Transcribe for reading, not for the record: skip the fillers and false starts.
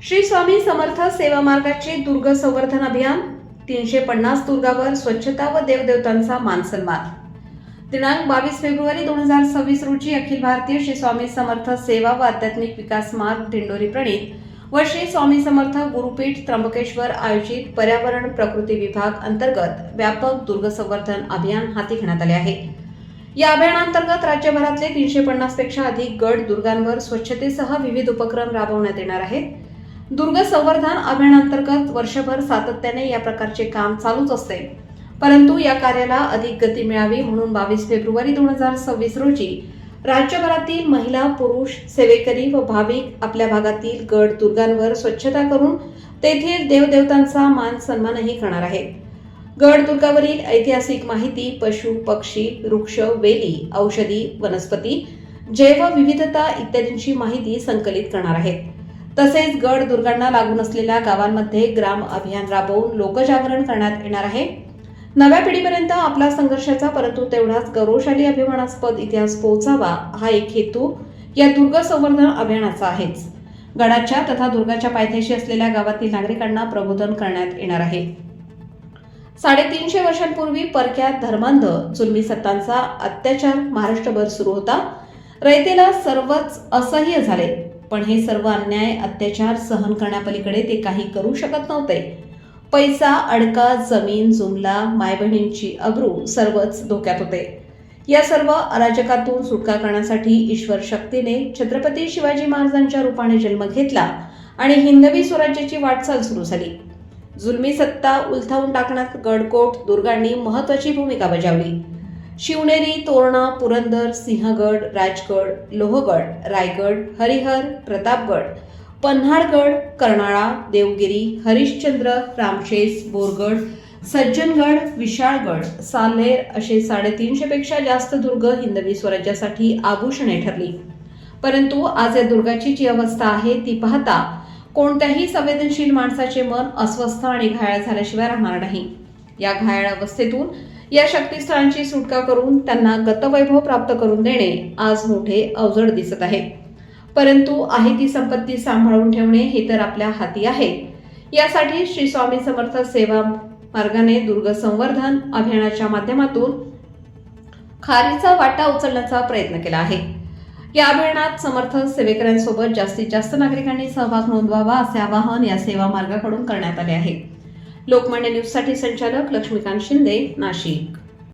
श्री स्वामी समर्थ सेवा मार्गाचे दुर्ग संवर्धन अभियान 350 दुर्गावर स्वच्छता व देवदेवतांचा मानसन्मान। दिनांक 22 फेब्रुवारी 2026 रोजी अखिल भारतीय श्री स्वामी समर्थ सेवा व आध्यात्मिक विकास मार्ग दिंडोरी प्रणीत व श्री स्वामी समर्थ गुरुपीठ त्र्यंबकेश्वर आयोजित पर्यावरण प्रकृती विभाग अंतर्गत व्यापक दुर्ग संवर्धन अभियान हाती घेण्यात आले आहे। या अभियानांतर्गत राज्यभरातले 350 पेक्षा अधिक गड दुर्गांवर स्वच्छतेसह विविध उपक्रम राबवण्यात येणार आहेत। दुर्ग संवर्धन अभियानांतर्गत वर्षभर सातत्याने या प्रकारचे काम चालूच असते, परंतु या कार्याला अधिक गती मिळावी म्हणून 22 फेब्रुवारी 2026 रोजी राज्यभरातील महिला, पुरुष, सेवेकरी व भाविक आपल्या भागातील गड दुर्गांवर स्वच्छता करून तेथील देवदेवतांचा मान सन्मानही करणार आहेत। गड दुर्गावरील ऐतिहासिक माहिती, पशु, पक्षी, वृक्ष, वेली, औषधी, वनस्पती, जैवविविधता इत्यादींची माहिती संकलित करणार आहेत। तसेच गड दुर्गांना लागून असलेल्या गावांमध्ये ग्राम अभियान राबवून लोकजागरण करण्यात येणार आहे। नव्या पिढीपर्यंत आपला संघर्षाचा परंतु तेवढाच गौरवशाली अभिमानास्पद इतिहास पोहोचावा हा एक हेतू या दुर्ग संवर्धन अभियानाचा आहेच। गडाच्या तथा दुर्गाच्या पायथ्याशी असलेल्या गावातील नागरिकांना प्रबोधन करण्यात येणार आहे। 350 वर्षांपूर्वी परक्या धर्मांध जुलमी सत्तांचा अत्याचार महाराष्ट्रभर सुरू होता। रयतेला सर्वच असह्य झाले, पण हे सर्व अन्याय, अत्याचार सहन करण्यापलीकडे ते काही करू शकत नव्हते। पैसा, अडका, जमीन, जुमला, मायबहिणींची अब्रू सर्वच धोक्यात होते। या सर्व अराजकातून सुटका करण्यासाठी ईश्वर शक्तीने छत्रपती शिवाजी महाराजांच्या रूपाने जन्म घेतला आणि हिंदवी स्वराज्याची वाटचाल सुरू झाली। जुलमी सत्ता उलथावून टाकण्यात गडकोट दुर्गांनी महत्वाची भूमिका बजावली। शिवनेरी, तोरणा, पुरंदर, सिंहगड, राजगड, लोहगड, रायगड, हरिहर, प्रतापगड, पन्हाळगड, कर्नाळा, देवगिरी, हरिश्चंद्र, रामशेष, बोरगड, सज्जनगड, विशाळगड, साल्हेर असे 350 पेक्षा जास्त दुर्ग हिंदवी स्वराज्यासाठी आभूषणे ठरली। परंतु आज या दुर्गाची जी अवस्था आहे ती पाहता कोणत्याही संवेदनशील माणसाचे मन अस्वस्थ आणि घायाळ झाल्याशिवाय राहणार नाही। या घायाळ अवस्थेतून या शक्तिस्थळांची सुटका करून त्यांना गतवैभव प्राप्त करून देणे आज मोठे अवजड दिसत आहे। परंतु आहे ती संपत्ती सांभाळून ठेवणे हे तर आपल्या हाती आहे। यासाठी श्री स्वामी समर्थ सेवा मार्गाने दुर्ग संवर्धन अभियानाच्या माध्यमातून खारीचा वाटा उचलण्याचा प्रयत्न केला आहे। या अभियानात समर्थ सेवेकऱ्यांसोबत जास्तीत जास्त नागरिकांनी सहभाग नोंदवावा असे आवाहन या सेवा मार्गाकडून करण्यात आले आहे। लोकमान्य न्यूज साठी संचालक लक्ष्मीकांत शिंदे, नाशिक।